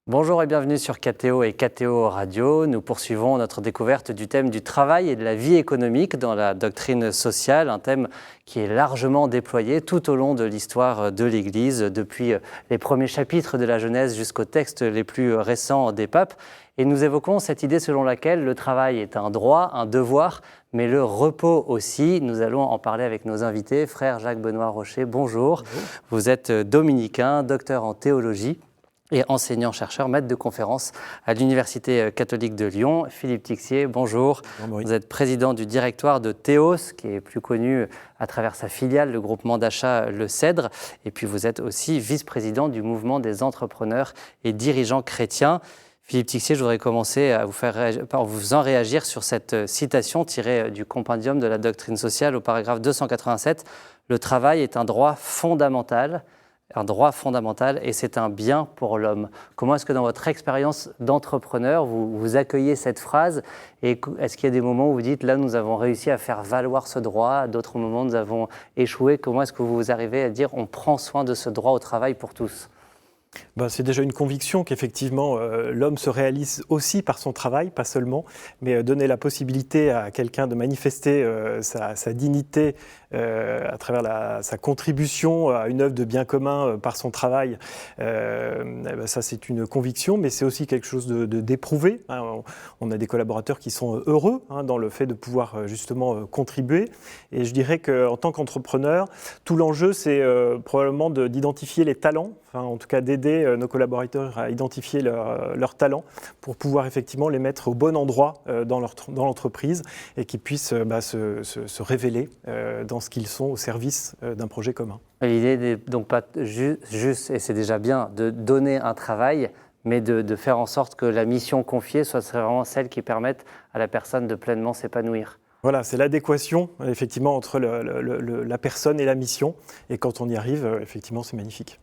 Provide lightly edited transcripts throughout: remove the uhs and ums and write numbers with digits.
Bonjour et bienvenue sur KTO et KTO Radio. Nous poursuivons notre découverte du thème du travail et de la vie économique dans la doctrine sociale, un thème qui est largement déployé tout au long de l'histoire de l'Église, depuis les premiers chapitres de la Genèse jusqu'aux textes les plus récents des papes. Et nous évoquons cette idée selon laquelle le travail est un droit, un devoir, mais le repos aussi. Nous allons en parler avec nos invités. Frère Jacques-Benoît Rocher, bonjour. Bonjour. Vous êtes dominicain, docteur en théologie et enseignant-chercheur, maître de conférence à l'Université catholique de Lyon. Philippe Tixier, bonjour. Bonjour. Vous êtes président du directoire de Théos, qui est plus connu à travers sa filiale, le groupement d'achat Le Cèdre. Et puis vous êtes aussi vice-président du mouvement des entrepreneurs et dirigeants chrétiens. Philippe Tixier, je voudrais commencer à vous en réagir sur cette citation tirée du compendium de la doctrine sociale au paragraphe 287. Le travail est un droit fondamental et c'est un bien pour l'homme. Comment est-ce que dans votre expérience d'entrepreneur, vous accueillez cette phrase et est-ce qu'il y a des moments où vous dites, là, nous avons réussi à faire valoir ce droit, à d'autres moments, nous avons échoué. Comment est-ce que vous arrivez à dire, on prend soin de ce droit au travail pour tous ? C'est déjà une conviction qu'effectivement l'homme se réalise aussi par son travail, pas seulement, mais donner la possibilité à quelqu'un de manifester sa dignité à travers sa contribution à une œuvre de bien commun par son travail, ça c'est une conviction, mais c'est aussi quelque chose d'éprouvé. On a des collaborateurs qui sont heureux dans le fait de pouvoir justement contribuer, et je dirais qu'en tant qu'entrepreneur, tout l'enjeu c'est probablement d'identifier les talents, en tout cas d'aider nos collaborateurs à identifier leurs talents pour pouvoir effectivement les mettre au bon endroit dans l'entreprise et qu'ils puissent se révéler dans ce qu'ils sont au service d'un projet commun. L'idée n'est donc pas juste, et c'est déjà bien, de donner un travail, mais de faire en sorte que la mission confiée soit vraiment celle qui permette à la personne de pleinement s'épanouir. Voilà, c'est l'adéquation effectivement entre la personne et la mission, et quand on y arrive, effectivement, c'est magnifique.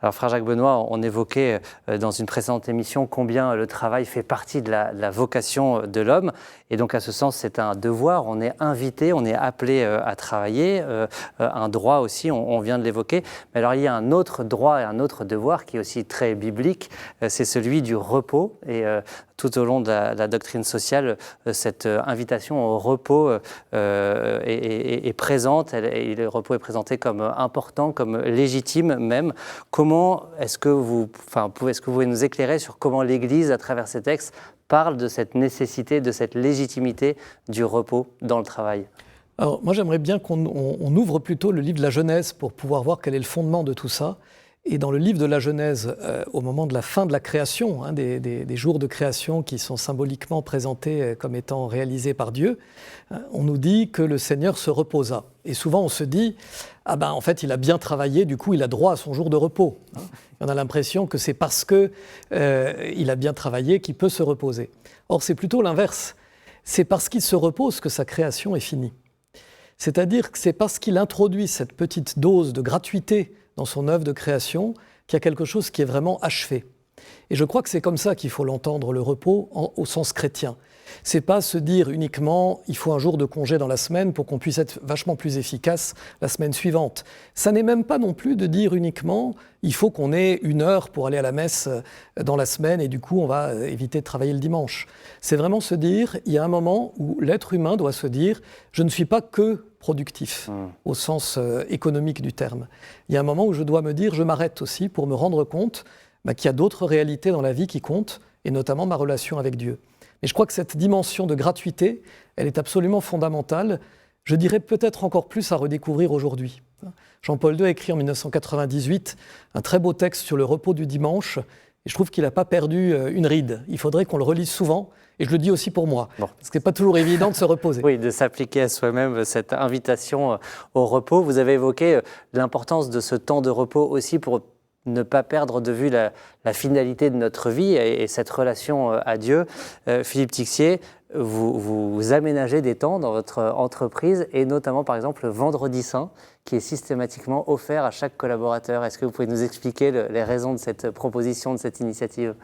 Alors, frère Jacques-Benoît, on évoquait dans une précédente émission combien le travail fait partie de la vocation de l'homme. Et donc, à ce sens, c'est un devoir. On est invité, on est appelé à travailler. Un droit aussi, on vient de l'évoquer. Mais alors, il y a un autre droit et un autre devoir qui est aussi très biblique. C'est celui du repos. Et tout au long de la doctrine sociale, cette invitation au repos est présente. Et le repos est présenté comme important, comme légitime même. Comment est-ce que vous pouvez nous éclairer sur comment l'Église, à travers ces textes, parle de cette nécessité, de cette légitimité du repos dans le travail ? Alors, moi, j'aimerais bien qu'on ouvre plutôt le livre de la Genèse pour pouvoir voir quel est le fondement de tout ça. Et dans le livre de la Genèse, au moment de la fin de la création, des jours de création qui sont symboliquement présentés comme étant réalisés par Dieu, on nous dit que le Seigneur se reposa. Et souvent, on se dit, en fait, il a bien travaillé, du coup, il a droit à son jour de repos. On a l'impression que c'est parce qu'il a bien travaillé qu'il peut se reposer. Or, c'est plutôt l'inverse. C'est parce qu'il se repose que sa création est finie. C'est-à-dire que c'est parce qu'il introduit cette petite dose de gratuité dans son œuvre de création qu'il y a quelque chose qui est vraiment achevé. Et je crois que c'est comme ça qu'il faut l'entendre, le repos, au sens chrétien. C'est pas se dire uniquement il faut un jour de congé dans la semaine pour qu'on puisse être vachement plus efficace la semaine suivante. Ça n'est même pas non plus de dire uniquement il faut qu'on ait 1 heure pour aller à la messe dans la semaine et du coup on va éviter de travailler le dimanche. C'est vraiment se dire il y a un moment où l'être humain doit se dire je ne suis pas que productif au sens économique du terme. Il y a un moment où je dois me dire je m'arrête aussi pour me rendre compte qu'il y a d'autres réalités dans la vie qui comptent et notamment ma relation avec Dieu. Et je crois que cette dimension de gratuité, elle est absolument fondamentale. Je dirais peut-être encore plus à redécouvrir aujourd'hui. Jean-Paul II a écrit en 1998 un très beau texte sur le repos du dimanche. Et je trouve qu'il n'a pas perdu une ride. Il faudrait qu'on le relise souvent. Et je le dis aussi pour moi, parce que ce n'est pas toujours évident de se reposer. Oui, de s'appliquer à soi-même cette invitation au repos. Vous avez évoqué l'importance de ce temps de repos aussi pour ne pas perdre de vue la finalité de notre vie et cette relation à Dieu. Philippe Tixier, vous aménagez des temps dans votre entreprise et notamment par exemple le Vendredi Saint qui est systématiquement offert à chaque collaborateur. Est-ce que vous pouvez nous expliquer les raisons de cette proposition, de cette initiative ?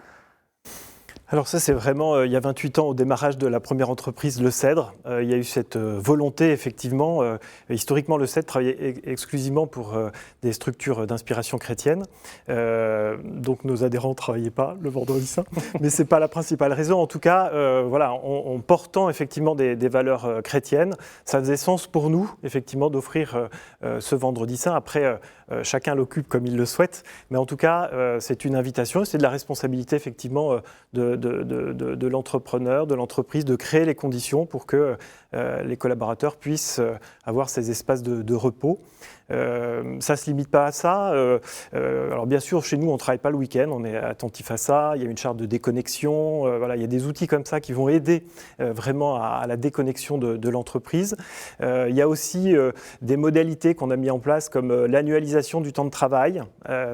Alors ça, c'est vraiment, il y a 28 ans, au démarrage de la première entreprise, Le Cèdre, il y a eu cette volonté, effectivement. Historiquement, Le Cèdre travaillait exclusivement pour des structures d'inspiration chrétienne. Donc nos adhérents ne travaillaient pas le vendredi saint, mais ce n'est pas la principale raison. En tout cas, voilà, en portant effectivement des valeurs chrétiennes, ça faisait sens pour nous, effectivement, d'offrir ce vendredi saint. Après, chacun l'occupe comme il le souhaite, mais en tout cas, c'est une invitation, c'est de la responsabilité, effectivement, de l'entrepreneur, de l'entreprise, de créer les conditions pour que les collaborateurs puissent avoir ces espaces de repos. Ça ne se limite pas à ça. Alors bien sûr, chez nous, on ne travaille pas le week-end, on est attentif à ça. Il y a une charte de déconnexion. Voilà, il y a des outils comme ça qui vont aider vraiment à la déconnexion de l'entreprise. Il y a aussi des modalités qu'on a mis en place comme l'annualisation du temps de travail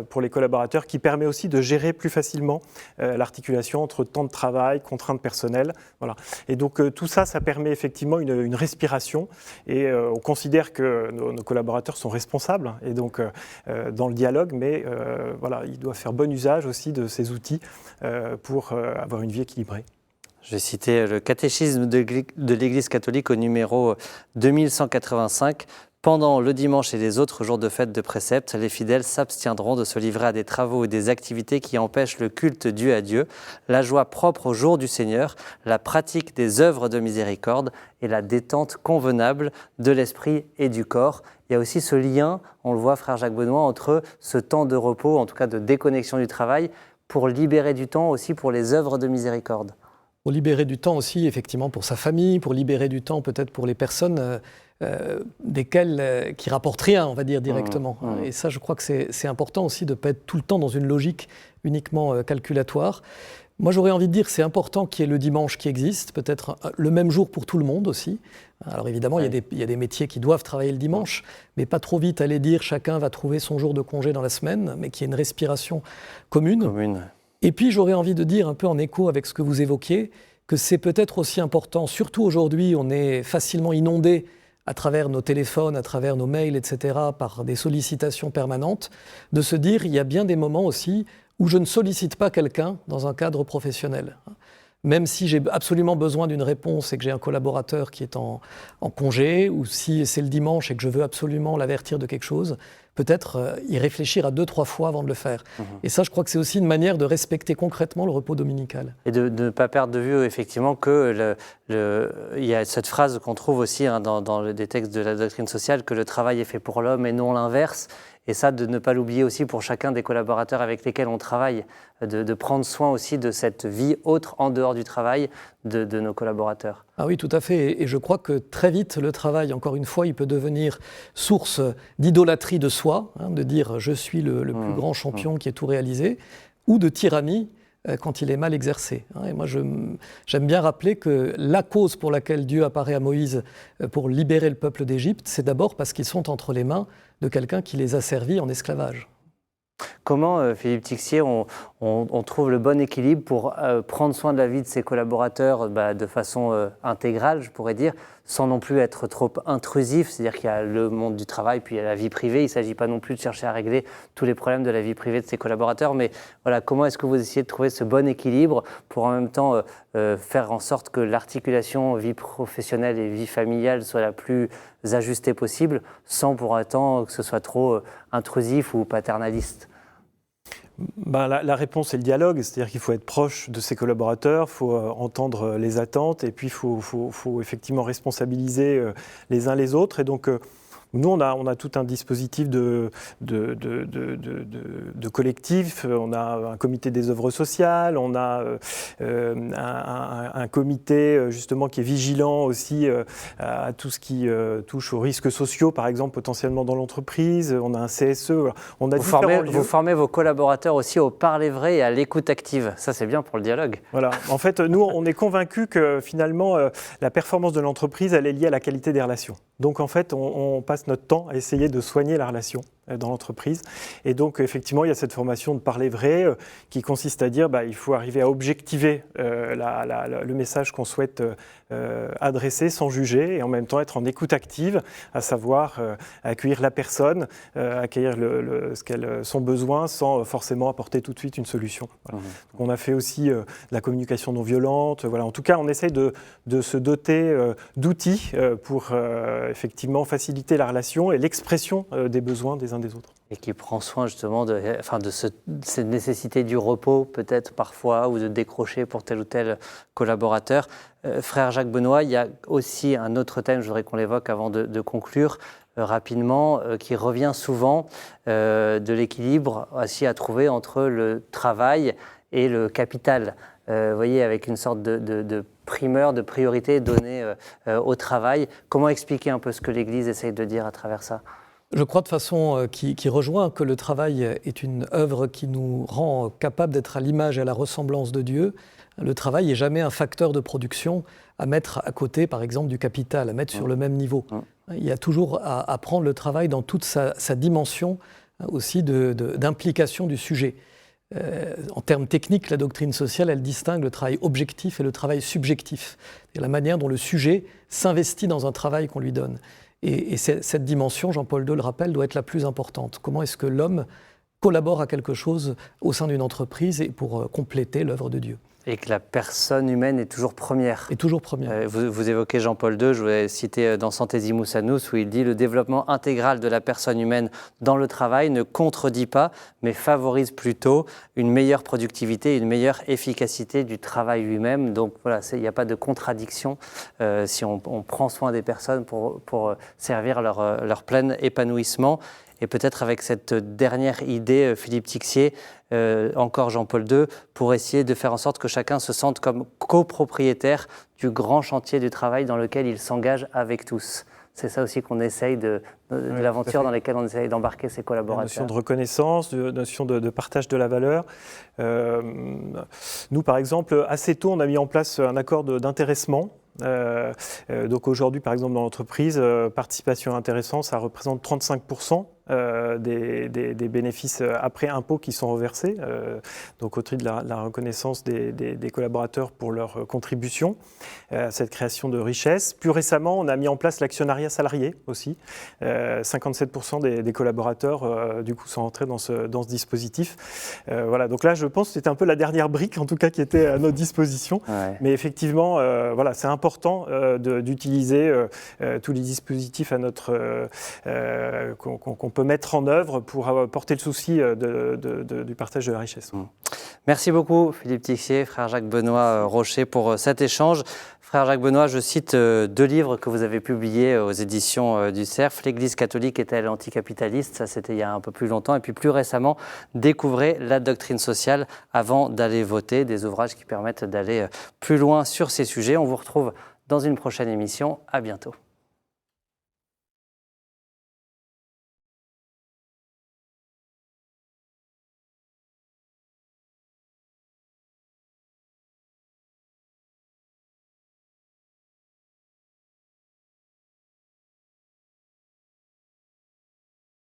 pour les collaborateurs qui permet aussi de gérer plus facilement l'articulation entre temps de travail, contraintes personnelles. Voilà. Et donc tout ça, ça permet effectivement une respiration et on considère que nos collaborateurs sont responsables et donc dans le dialogue, mais voilà, ils doivent faire bon usage aussi de ces outils pour avoir une vie équilibrée. Je vais citer le catéchisme de l'Église catholique au numéro 2185. Pendant le dimanche et les autres jours de fête de précepte, les fidèles s'abstiendront de se livrer à des travaux ou des activités qui empêchent le culte dû à Dieu, la joie propre au jour du Seigneur, la pratique des œuvres de miséricorde et la détente convenable de l'esprit et du corps. Il y a aussi ce lien, on le voit, frère Jacques Benoît, entre ce temps de repos, en tout cas de déconnexion du travail, pour libérer du temps aussi pour les œuvres de miséricorde. Pour libérer du temps aussi, effectivement, pour sa famille, pour libérer du temps peut-être pour les personnes qui rapportent rien, on va dire, directement. Et ça, je crois que c'est important aussi de ne pas être tout le temps dans une logique uniquement calculatoire. Moi, j'aurais envie de dire que c'est important qu'il y ait le dimanche qui existe, peut-être le même jour pour tout le monde aussi. Alors évidemment, il y a des métiers qui doivent travailler le dimanche, mais pas trop vite aller dire chacun va trouver son jour de congé dans la semaine, mais qu'il y ait une respiration commune. Et puis, j'aurais envie de dire, un peu en écho avec ce que vous évoquiez, que c'est peut-être aussi important, surtout aujourd'hui, on est facilement inondé à travers nos téléphones, à travers nos mails, etc., par des sollicitations permanentes, de se dire il y a bien des moments aussi où je ne sollicite pas quelqu'un dans un cadre professionnel. Même si j'ai absolument besoin d'une réponse et que j'ai un collaborateur qui est en congé, ou si c'est le dimanche et que je veux absolument l'avertir de quelque chose, peut-être y réfléchir à 2-3 fois avant de le faire. Et ça, je crois que c'est aussi une manière de respecter concrètement le repos dominical. Et de ne pas perdre de vue, effectivement, qu'il y a cette phrase qu'on trouve aussi dans des textes de la doctrine sociale, que le travail est fait pour l'homme et non l'inverse. Et ça, de ne pas l'oublier aussi pour chacun des collaborateurs avec lesquels on travaille, de prendre soin aussi de cette vie autre en dehors du travail de nos collaborateurs. Ah oui, tout à fait. Et je crois que très vite, le travail, encore une fois, il peut devenir source d'idolâtrie de soi, de dire « je suis le plus grand champion qui ait tout réalisé », ou de tyrannie quand il est mal exercé. Et moi, j'aime bien rappeler que la cause pour laquelle Dieu apparaît à Moïse pour libérer le peuple d'Égypte, c'est d'abord parce qu'ils sont entre les mains de quelqu'un qui les a servis en esclavage. Comment, Philippe Tixier, on trouve le bon équilibre pour prendre soin de la vie de ses collaborateurs de façon intégrale, je pourrais dire, sans non plus être trop intrusif, c'est-à-dire qu'il y a le monde du travail, puis il y a la vie privée. Il ne s'agit pas non plus de chercher à régler tous les problèmes de la vie privée de ses collaborateurs, mais voilà, comment est-ce que vous essayez de trouver ce bon équilibre pour en même temps faire en sorte que l'articulation vie professionnelle et vie familiale soit la plus ajustée possible, sans pour autant que ce soit trop intrusif ou paternaliste? La réponse est le dialogue, c'est-à-dire qu'il faut être proche de ses collaborateurs, il faut entendre les attentes et puis il faut effectivement responsabiliser les uns les autres. Et donc, nous, on a tout un dispositif de collectif, on a un comité des œuvres sociales, on a un comité justement qui est vigilant aussi à tout ce qui touche aux risques sociaux, par exemple potentiellement dans l'entreprise, on a un CSE, on a vous formez vos collaborateurs aussi au parler vrai et à l'écoute active, ça c'est bien pour le dialogue. Voilà, en fait nous on est convaincus que finalement la performance de l'entreprise elle est liée à la qualité des relations. Donc en fait, on passe notre temps à essayer de soigner la relation dans l'entreprise. Et donc effectivement, il y a cette formation de parler vrai qui consiste à dire il faut arriver à objectiver le message qu'on souhaite adresser sans juger et en même temps être en écoute active, à savoir accueillir la personne, accueillir son besoin sans forcément apporter tout de suite une solution. Voilà. Donc, on a fait aussi de la communication non violente. Voilà. En tout cas, on essaye de se doter d'outils pour effectivement faciliter la relation et l'expression des besoins des uns des autres. Et qui prend soin justement de cette nécessité du repos peut-être parfois ou de décrocher pour tel ou tel collaborateur. Frère Jacques Benoît, il y a aussi un autre thème, je voudrais qu'on l'évoque avant de conclure rapidement, qui revient souvent, de l'équilibre aussi à trouver entre le travail et le capital. Vous voyez, avec une sorte de primeur, de priorité donnée au travail. Comment expliquer un peu ce que l'Église essaye de dire à travers ça ? Je crois de façon qui rejoint que le travail est une œuvre qui nous rend capables d'être à l'image et à la ressemblance de Dieu. Le travail n'est jamais un facteur de production à mettre à côté, par exemple, du capital, à mettre sur le même niveau. Il y a toujours à prendre le travail dans toute sa dimension aussi d'implication du sujet. En termes techniques, la doctrine sociale, elle distingue le travail objectif et le travail subjectif. C'est la manière dont le sujet s'investit dans un travail qu'on lui donne. Et cette dimension, Jean-Paul II le rappelle, doit être la plus importante. Comment est-ce que l'homme collabore à quelque chose au sein d'une entreprise et pour compléter l'œuvre de Dieu ? Et que la personne humaine est toujours première. Et toujours première. Vous évoquez Jean-Paul II, je voulais citer dans Centesimus Annus, où il dit « Le développement intégral de la personne humaine dans le travail ne contredit pas, mais favorise plutôt une meilleure productivité et une meilleure efficacité du travail lui-même. » Donc voilà, il n'y a pas de contradiction si on prend soin des personnes pour servir leur plein épanouissement. Et peut-être avec cette dernière idée, Philippe Tixier, encore Jean-Paul II, pour essayer de faire en sorte que chacun se sente comme copropriétaire du grand chantier du travail dans lequel il s'engage avec tous. C'est ça aussi qu'on essaye de l'aventure dans laquelle on essaye d'embarquer ses collaborateurs. La notion de reconnaissance, de notion de partage de la valeur. Nous, par exemple, assez tôt, on a mis en place un accord d'intéressement. Donc aujourd'hui, par exemple, dans l'entreprise, participation intéressante, ça représente 35% des bénéfices après impôts qui sont reversés, donc au titre de la reconnaissance des collaborateurs pour leur contribution à cette création de richesse. Plus récemment, on a mis en place l'actionnariat salarié aussi. 57% des collaborateurs du coup sont entrés dans ce dispositif. Voilà, donc là, je pense que c'était un peu la dernière brique, en tout cas, qui était à notre disposition. Ouais. Mais effectivement, voilà, c'est important d'utiliser tous les dispositifs à notre qu'on peut mettre en œuvre pour porter le souci du partage de la richesse. Merci beaucoup Philippe Tixier, frère Jacques Benoît Rocher pour cet échange. Frère Jacques Benoît, je cite 2 livres que vous avez publiés aux éditions du Cerf. L'Église catholique est-elle anticapitaliste ? Ça, c'était il y a un peu plus longtemps. Et puis plus récemment, Découvrez la doctrine sociale avant d'aller voter. Des ouvrages qui permettent d'aller plus loin sur ces sujets. On vous retrouve dans une prochaine émission. À bientôt.